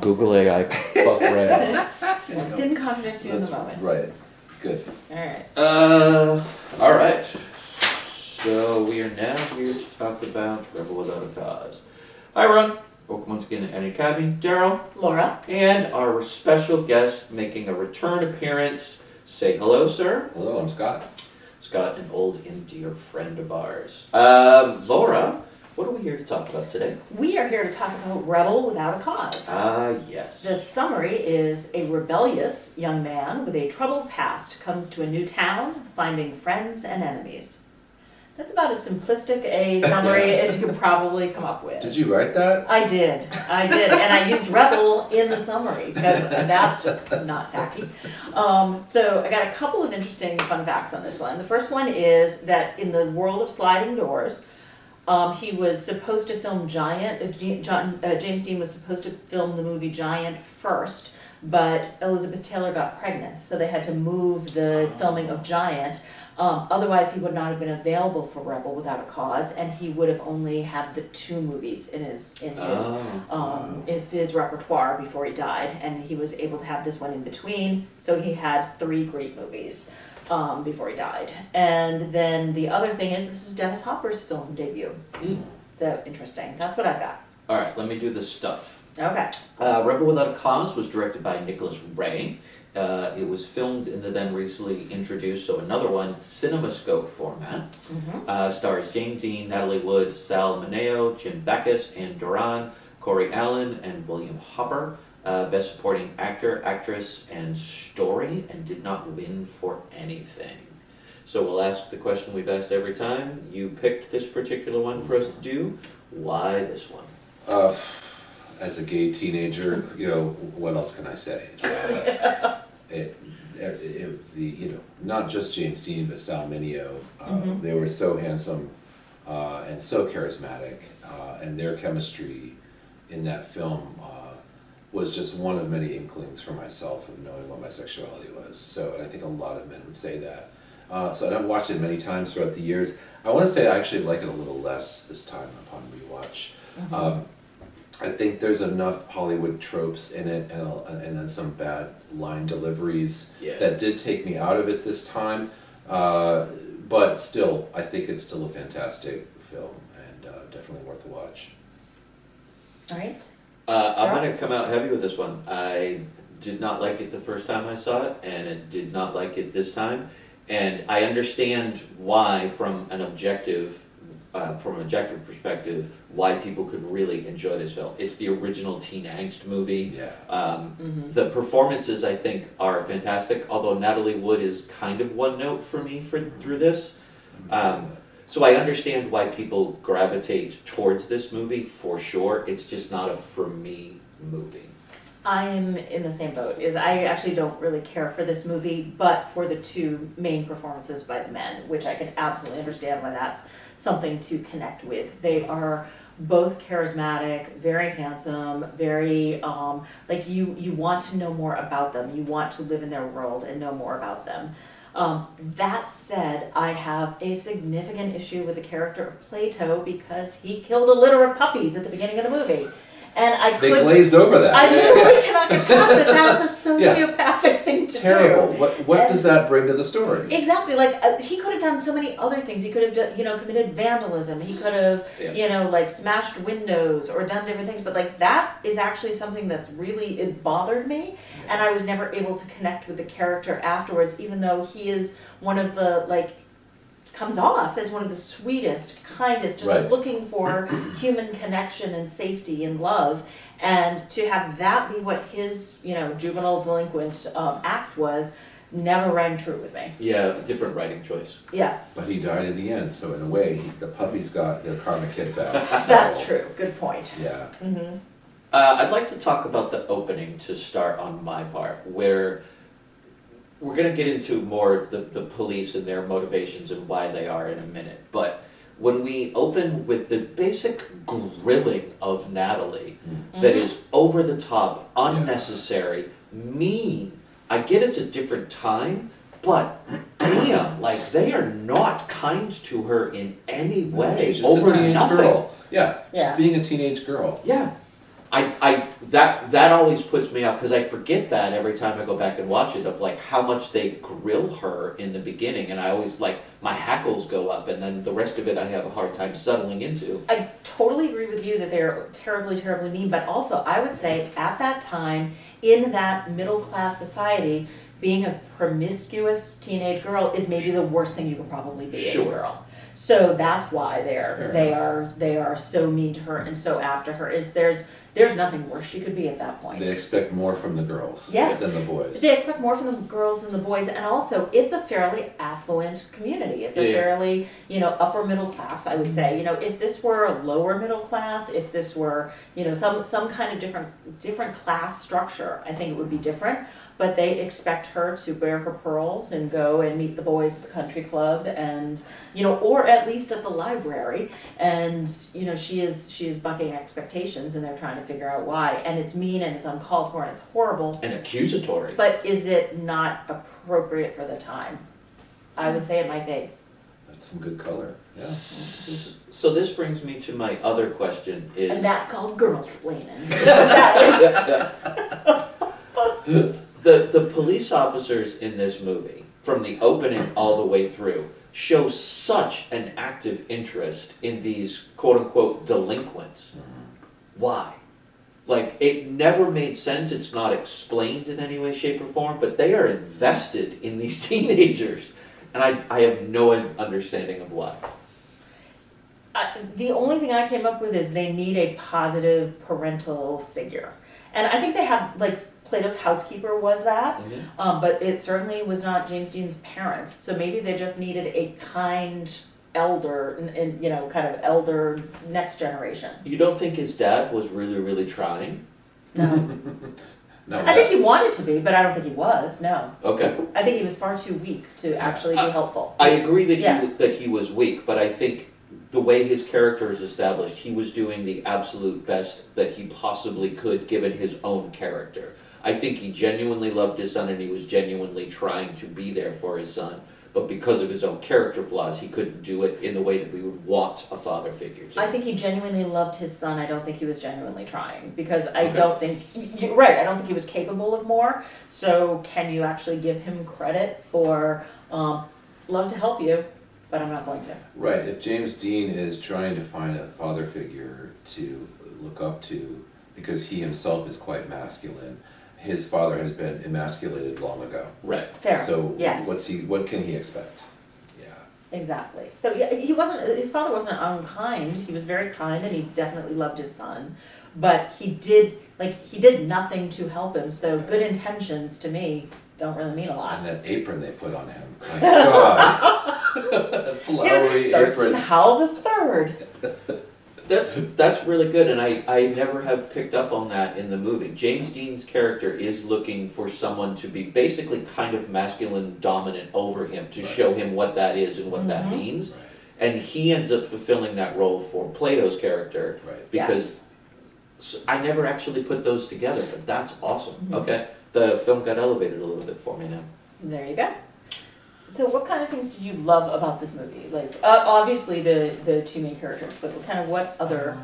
Google AI fuck red. Didn't contradict you in the That's moment. right. Good. Alright. All right. So we are now here to talk about Rebel Without a Cause. Hi, everyone. Welcome once again to Any Academy. Daryl. Laura. And our special guest making a return appearance. Say hello, sir. Hello, I'm Scott. Scott, an old and dear friend of ours. Laura, what are we here to talk about today? We are here to talk about Rebel Without a Cause. Yes. The summary is a rebellious young man with a troubled past comes to a new town, finding friends and enemies. That's about as simplistic a summary as you could probably come up with. Did you write that? I did, and I used Rebel in the summary because that's just not tacky. So I got a couple of interesting fun facts on this one. The first one is that in the world of sliding doors, he was supposed to film Giant. James Dean was supposed to film the movie Giant first, but Elizabeth Taylor got pregnant, so they had to move the filming of Giant. Otherwise, he would not have been available for Rebel Without a Cause, and he would have only had the 2 movies in his repertoire before he died, and he was able to have this one in between. So he had 3 great movies before he died. And then the other thing is, this is Dennis Hopper's film debut. So interesting. That's what I've got. All right, let me do the stuff. Okay. Rebel Without a Cause was directed by Nicholas Ray. It was filmed in the then recently introduced, so another one, CinemaScope format. Stars James Dean, Natalie Wood, Sal Mineo, Jim Backus, Ann Duran, Corey Allen, and William Hopper. Best Supporting Actor, Actress, and Story, and did not win for anything. So we'll ask the question we've asked every time. You picked this particular one for us to do. Why this one? As a gay teenager, what else can I say? Not just James Dean, but Sal Mineo. They were so handsome and so charismatic, and their chemistry in that film was just one of many inklings for myself of knowing what my sexuality was. So, and I think a lot of men would say that. So I've watched it many times throughout the years. I want to say I actually like it a little less this time upon rewatch. I think there's enough Hollywood tropes in it, and then some bad line deliveries that did take me out of it this time. But still, I think it's still a fantastic film and definitely worth a watch. All right. I'm going to come out heavy with this one. I did not like it the first time I saw it, and it did not like it this time. And I understand why, from an objective perspective, why people could really enjoy this film. It's the original teen angst movie. The performances, I think, are fantastic, although Natalie Wood is kind of one note for me through this. So I understand why people gravitate towards this movie, for sure. It's just not a for me movie. I'm in the same boat. I actually don't really care for this movie, but for the 2 main performances by the men, which I can absolutely understand why that's something to connect with. They are both charismatic, very handsome, very you want to know more about them. You want to live in their world and know more about them. That said, I have a significant issue with the character of Plato because he killed a litter of puppies at the beginning of the movie. And they glazed over that. I literally cannot get past it. That's a sociopathic thing to Terrible. do. What does that bring to the story? Exactly. He could have done so many other things. He could have done, committed vandalism. He could have, smashed windows or done different things. But that is actually something that's really, it bothered me. And I was never able to connect with the character afterwards, even though he is one of the, comes off as one of the sweetest, kindest, just looking for human connection and safety and love. And to have that be what his, juvenile delinquent act was, never rang true with me. Yeah, different writing choice. Yeah. But he died in the end, so in a way, the puppies got their karma kid back. So. That's true. Good point. Yeah. I'd like to talk about the opening to start on my part, where we're going to get into more of the police and their motivations and why they are in a minute. But when we open with the basic grilling of Natalie that is over the top, unnecessary, mean. I get it's a different time, but damn, they are not kind to her in any way. She's just over a teenage nothing. girl. Yeah, she's being a teenage girl. Yeah. That always puts me off because I forget that every time I go back and watch it of like how much they grill her in the beginning, and I always like my hackles go up, and then the rest of it I have a hard time settling into. I totally agree with you that they're terribly, terribly mean, but also I would say at that time, in that middle class society, being a promiscuous teenage girl is maybe the worst thing you could probably be as a Sure. girl. So that's why Fair they are so mean to her and so after her. There's nothing worse she could be at that point. They expect more from the girls Yes. than the boys. They expect more from the girls than the boys, and also it's a fairly affluent community. It's a Yeah. fairly, upper middle class, I would say. If this were a lower middle class, if this were, some kind of different class structure, I think it would be different. But they expect her to wear her pearls and go and meet the boys at the country club and, or at least at the library. And, she is bucking expectations, and they're trying to figure out why. And it's mean and it's uncalled for and it's horrible. And accusatory. But is it not appropriate for the time? I would say it might be. That's some good color. Yeah. So this brings me to my other question is And that's called girl-splaining. That is. the police officers in this movie, from the opening all the way through, show such an active interest in these quote unquote delinquents. Why? Like, it never made sense, it's not explained in any way, shape, or form, but they are invested in these teenagers. And I have no understanding of why. The only thing I came up with is they need a positive parental figure. And I think they have, like, Plato's housekeeper was that, but it certainly was not James Dean's parents. So maybe they just needed a kind elder, and kind of elder next generation. You don't think his dad was really, really trying? No. No, I think he wanted to be, but I don't think he was, no. Okay. I think he was far too weak to actually be helpful. I agree that Yeah. that he was weak, but I think the way his character is established, he was doing the absolute best that he possibly could given his own character. I think he genuinely loved his son and he was genuinely trying to be there for his son, but because of his own character flaws, he couldn't do it in the way that we would want a father figure to. I think he genuinely loved his son. I don't think he was genuinely trying, because I Okay. don't think, you're right, I don't think he was capable of more. So can you actually give him credit for, love to help you, but I'm not going to. Right, if James Dean is trying to find a father figure to look up to, because he himself is quite masculine, his father has been emasculated long ago. Right. Fair, So yes. what can he expect? Yeah. Exactly. So yeah, his father wasn't unkind. He was very kind, and he definitely loved his son. But he did nothing to help him. So good intentions to me don't really mean a lot. And that apron they put on him. My God. Flowery Here's Thurston apron. Howell the Third. That's really good, and I never have picked up on that in the movie. James Dean's character is looking for someone to be basically kind of masculine dominant over him, to show him what that is and what that means. Right. And he ends up fulfilling that role for Plato's character, Right. because I never actually put those together, but that's awesome. Okay, the film got elevated a little bit for me now. There you go. So what kind of things did you love about this movie? Like, obviously the two main characters, but kind of what other...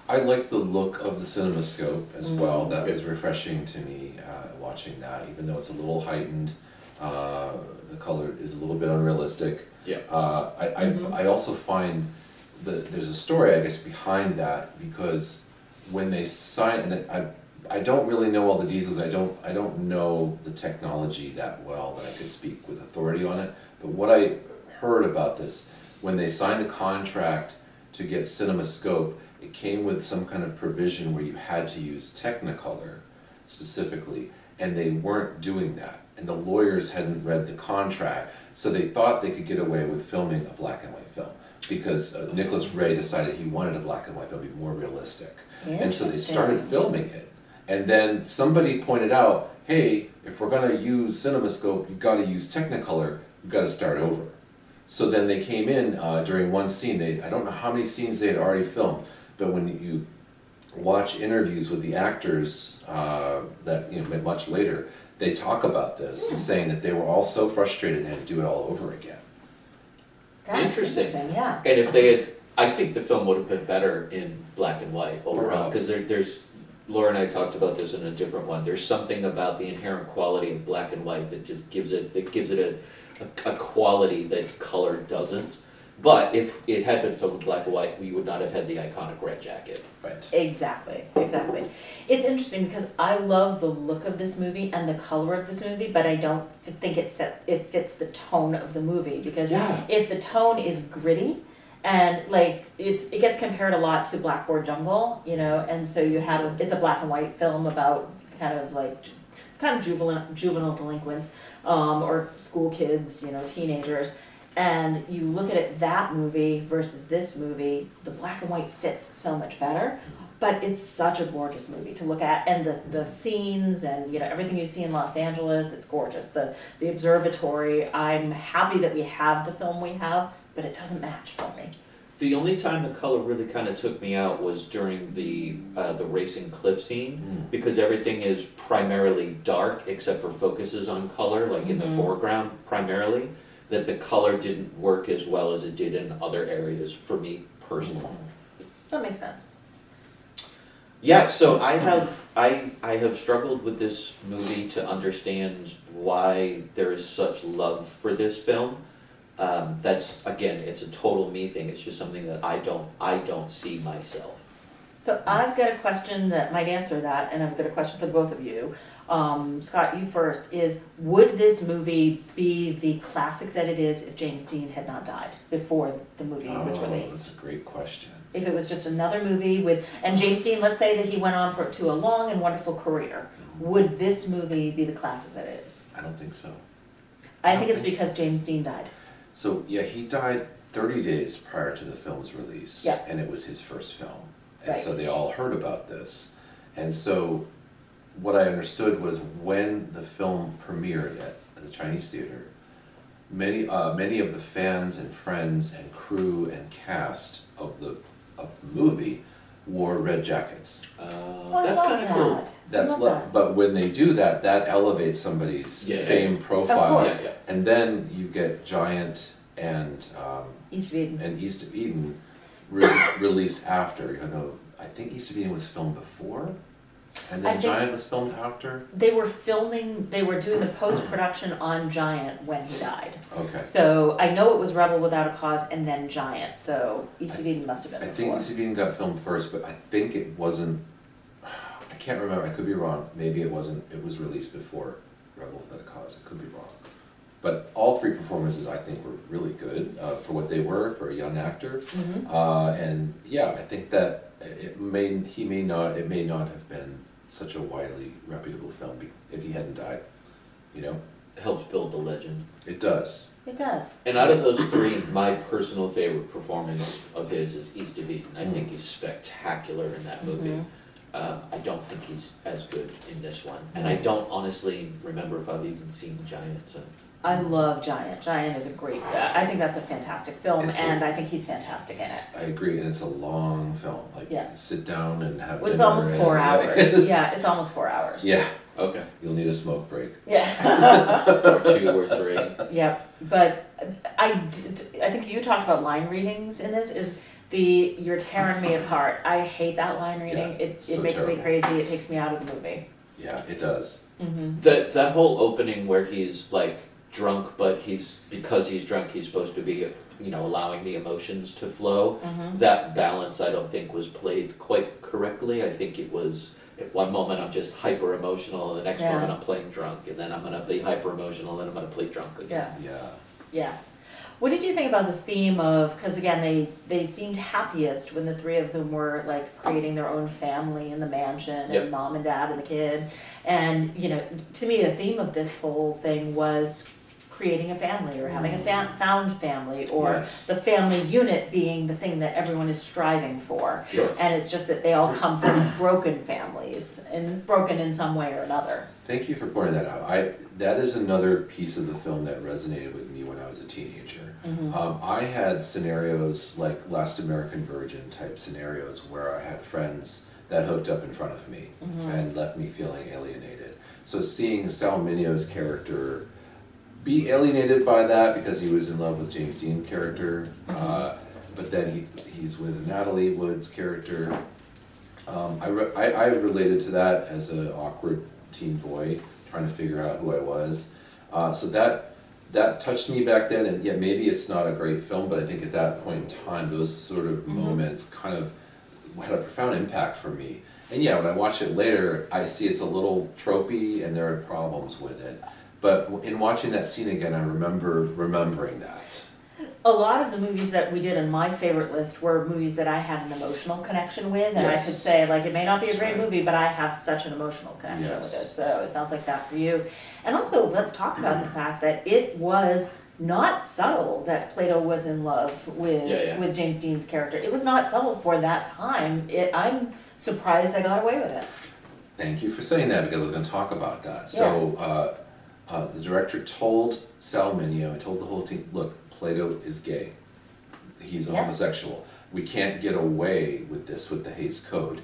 I liked the look of the CinemaScope as well. That was refreshing to me watching that, even though it's a little heightened. The color is a little bit unrealistic. Yeah. I also find that there's a story, I guess, behind that, because when they signed, and I don't really know all the details. I don't know the technology that well that I could speak with authority on it. But what I heard about this, when they signed the contract to get CinemaScope, it came with some kind of provision where you had to use Technicolor specifically, and they weren't doing that. And the lawyers hadn't read the contract, so they thought they could get away with filming a black and white film, because Nicholas Ray decided he wanted a black and white film to be more realistic. And so they started filming it. And then somebody pointed out, hey, if we're going to use CinemaScope, you've got to use Technicolor, you've got to start over. So then they came in during one scene. I don't know how many scenes they had already filmed, but when you watch interviews with the actors that much later, they talk about this and saying that they were all so frustrated they had to do it all over again. That's Interesting. Yeah. And if they had, I think the film would have been better in black and white overall, because there's Laura and I talked about this in a different one. There's something about the inherent quality of black and white that just gives it a quality that color doesn't. But if it had been filmed in black and white, we would not have had the iconic red jacket. Right. Exactly. It's interesting because I love the look of this movie and the color of this movie, but I don't think it fits the tone of the movie, because Yeah. if the tone is gritty and like it gets compared a lot to Blackboard Jungle, you know, and so it's a black and white film about kind of juvenile delinquents, or school kids, you know, teenagers. And you look at that movie versus this movie, the black and white fits so much better. But it's such a gorgeous movie to look at, and the scenes and, you know, everything you see in Los Angeles, it's gorgeous. The observatory, I'm happy that we have the film we have, but it doesn't match for me. The only time the color really kind of took me out was during the racing cliff scene, because everything is primarily dark except for focuses on color, like in the foreground primarily. That the color didn't work as well as it did in other areas for me personally. That makes sense. Yeah, so I have struggled with this movie to understand why there is such love for this film. That's, again, it's a total me thing. It's just something that I don't see myself. So I've got a question that might answer that, and I've got a question for both of you. Scott, you first, would this movie be the classic that it is if James Dean had not died before the movie was released? That's a great question. If it was just another movie and James Dean, let's say that he went on to a long and wonderful career, would this movie be the classic that it is? I don't think so. I think it's because James Dean died. So, yeah, he died 30 days prior to the film's release, Yeah. and it was his first film. And Right. so they all heard about this. And so what I understood was when the film premiered at the Chinese Theater, many of the fans and friends and crew and cast of the movie wore red jackets. That's kind of cool. But when they do that, that elevates somebody's fame profile. Of course. Yeah. And then you get Giant and East of Eden. East of Eden released after, even though I think East of Eden was filmed before, and then Giant was filmed after. They were doing the post-production on Giant when he died. Okay. So I know it was Rebel Without a Cause and then Giant, so East of Eden must have been I before. think East of Eden got filmed first, but I think it wasn't. I can't remember. I could be wrong. Maybe it wasn't. It was released before Rebel Without a Cause. I could be wrong. But all three performances, I think, were really good for what they were for a young actor. And yeah, I think that it may not have been such a widely reputable film if he hadn't died. You know, It helps build the legend. it does. It does. And out of those three, my personal favorite performance of his is East of Eden. I think he's spectacular in that movie. I don't think he's as good in this one. And I don't honestly remember if I've even seen Giant. So. I love Giant. Giant is a great, I think that's a fantastic film, It's and I think he's fantastic in it. I agree, and it's a long film. Like, Yes. sit down and have Well, it's dinner almost and- 4 hours. It's- Yeah, it's almost 4 hours. Yeah, Okay. you'll need a smoke break. Yeah. Or 2 or 3. Yeah, but I think you talked about line readings in this, you're tearing me apart. I hate that line reading. Yeah, It so makes me terrible. crazy. It takes me out of the movie. Yeah, it does. That whole opening where he's like drunk, but because he's drunk, he's supposed to be, you know, allowing the emotions to flow. That balance, I don't think, was played quite correctly. I think it was, at one moment I'm just hyper emotional, and the next Yeah. moment I'm playing drunk, and then I'm gonna be hyper emotional, and I'm gonna play drunk again. Yeah. Yeah. Yeah. What did you think about the theme of, because again, they seemed happiest when the three of them were like creating their own family in the mansion, Yep. and mom and dad and the kid. And, you know, to me, the theme of this whole thing was creating a family, or having a found family, or Yes. the family unit being the thing that everyone is striving for. Sure. And it's just that they all come from broken families, and broken in some way or another. Thank you for pointing that out. That is another piece of the film that resonated with me when I was a teenager. I had scenarios like Last American Virgin type scenarios where I had friends that hooked up in front of me and left me feeling alienated. So seeing Sal Mineo's character be alienated by that because he was in love with James Dean's character, but then he's with Natalie Wood's character, I related to that as an awkward teen boy trying to figure out who I was. So that touched me back then, and yeah, maybe it's not a great film, but I think at that point in time, those sort of moments kind of had a profound impact for me. And yeah, when I watch it later, I see it's a little tropey and there are problems with it. But in watching that scene again, I remember remembering that. A lot of the movies that we did on my favorite list were movies that I had an emotional connection with, and I could Yes. say, like, it may not be a That's great right. movie, but I have such an emotional connection with Yes. it. So it sounds like that for you. And also, let's talk about the fact that it was not subtle that Plato was in love with James Dean's character. It was not subtle for that time. I'm surprised they got away with it. Thank you for saying that, because I was going to talk about that. So the director told Sal Mineo, and told the whole team, look, Plato is gay. He's a Yeah. homosexual. We can't get away with this with the Hays Code.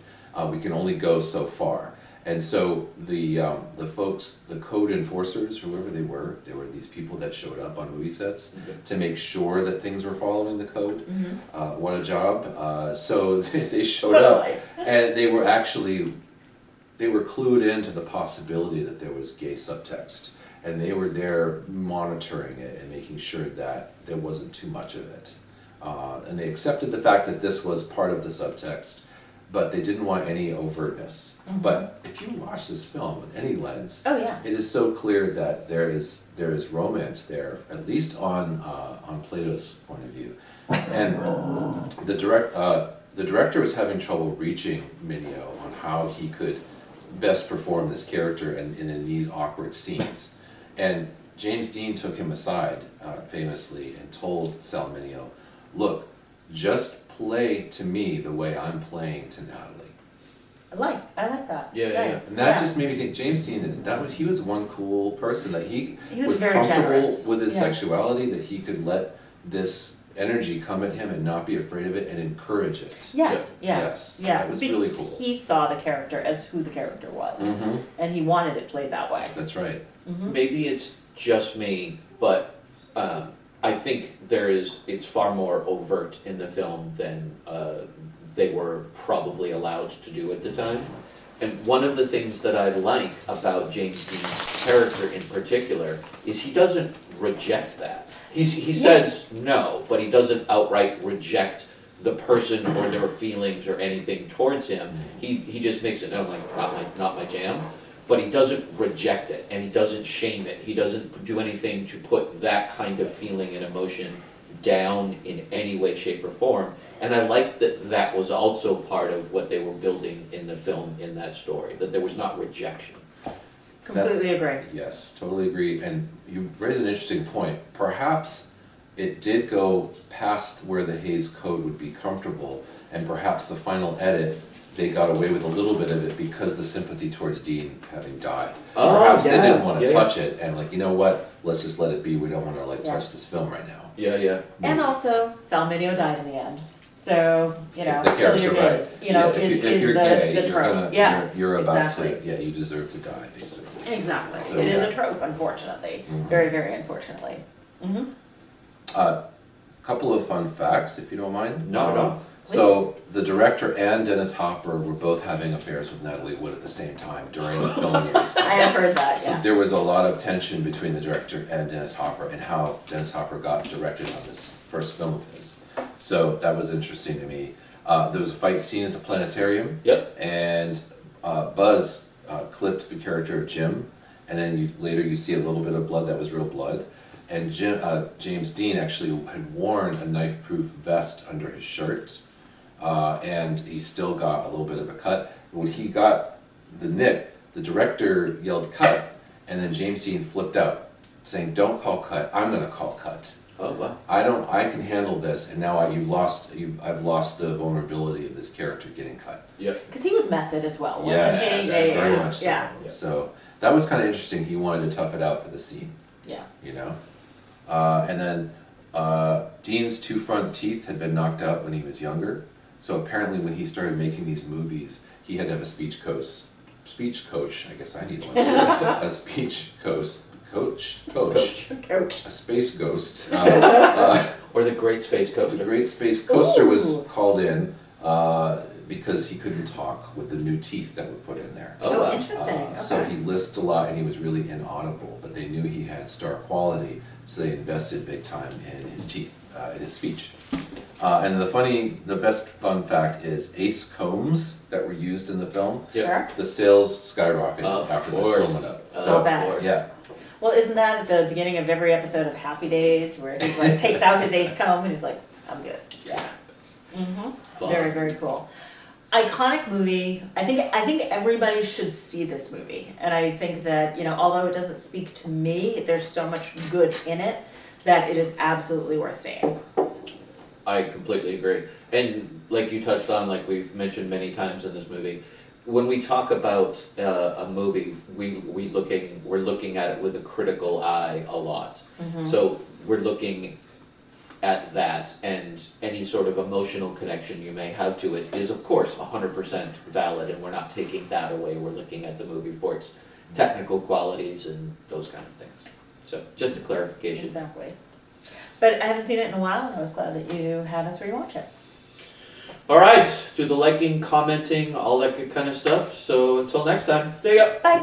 We can only go so far. And so the folks, the code enforcers, whoever they were these people that showed up on movie sets to make sure that things were following the code. What a job. So they showed up, and they were clued into the possibility that there was gay subtext. And they were there monitoring it and making sure that there wasn't too much of it. And they accepted the fact that this was part of the subtext, but they didn't want any overtness. But if you watch this film with any lens, Oh, yeah. it is so clear that there is romance there, at least on Plato's point of view. And the director was having trouble reaching Mineo on how he could best perform this character in these awkward scenes. And James Dean took him aside, famously, and told Sal Mineo, look, just play to me the way I'm playing to Natalie. I like that. Yeah, Nice. And that just made me think James Dean he was one cool person, that he was very comfortable generous. with his Yeah. sexuality, that he could let this energy come at him and not be afraid of it and encourage it. Yes, yeah, Yes, yeah. that was because really cool. he saw the character as who the character was, and he wanted it played that way. That's right. Maybe it's just me, but I think it's far more overt in the film than they were probably allowed to do at the time. And one of the things that I like about James Dean's character in particular is he doesn't reject that. He says no, but he doesn't outright reject the person or their feelings or anything towards him. He just makes it known, like, not my jam. But he doesn't reject it, and he doesn't shame it. He doesn't do anything to put that kind of feeling and emotion down in any way, shape, or form. And I like that was also part of what they were building in the film, in that story, that there was not rejection. Completely agree. Yes, totally agree. And you raise an interesting point. Perhaps it did go past where the Hays Code would be comfortable, and perhaps the final edit, they got away with a little bit of it because the sympathy towards Dean having died. Oh, Perhaps they yeah, didn't want to yeah, touch it, and like, you know what, let's just let it be. We don't want to touch this film right now. Yeah. And also, Sal Mineo died in the end. So, The kill character, your right. gays, If you're gay, the trope. you're about exactly. to, you deserve to die, basically. Exactly. So, It is yeah. a trope, unfortunately. Mhm. Very, very unfortunately. Couple of fun facts, if you don't mind. Not at all. So the director and Dennis Hopper were both having affairs with Natalie Wood at the same time during the filming of this film. I have heard that, So yeah. there was a lot of tension between the director and Dennis Hopper, and how Dennis Hopper got directed on this first film of his. So that was interesting to me. There was a fight scene at the planetarium. Yep. And Buzz clipped the character of Jim, and then later you see a little bit of blood that was real blood. And James Dean actually had worn a knife-proof vest under his shirt, and he still got a little bit of a cut. When he got the nick, the director yelled cut, and then James Dean flipped out, saying, "Don't call cut. I'm going to call cut. Oh, wow. I can handle this." And now I've lost the vulnerability of this character getting cut. Yep. Because he was method as well, wasn't Yes, he? very much so. Yeah. So that was kind of interesting. He wanted to tough it out for the scene, Yeah. you know? And then Dean's two front teeth had been knocked out when he was younger. So apparently when he started making these movies, he had to have a speech coach, I guess I need one too. A speech coach, Coach. a space ghost. Or the Great Space Coaster. The Great Space Coaster was Ooh. called in. because he couldn't talk with the new teeth that were put in there. Oh, wow. Interesting. Okay. So he lisped a lot and he was really inaudible, but they knew he had star quality, so they invested big time in his teeth, in his speech. And the best fun fact is Ace combs that were used in the film, Yeah. Sure. the sales skyrocketed Of after this course. film went up. So bad. course. Yeah, Well, isn't that at the beginning of every episode of Happy Days where he's like takes out his ace comb and he's like, I'm good. Yeah. Mm-hmm. Fun. Very, very cool. Iconic movie. I think everybody should see this movie. And I think that, although it doesn't speak to me, there's so much good in it that it is absolutely worth seeing. I completely agree. And like you touched on, like we've mentioned many times in this movie, when we talk about a movie, we're looking at it with a critical eye a lot. Mm-hmm. So we're looking at that, and any sort of emotional connection you may have to it is, of course, 100% valid, and we're not taking that away. We're looking at the movie for its technical qualities and those kind of things. So just a clarification. Exactly. But I haven't seen it in a while, and I was glad that you had us rewatch it. All right, do the liking, commenting, all that good kind of stuff. So until next time, see ya. Bye.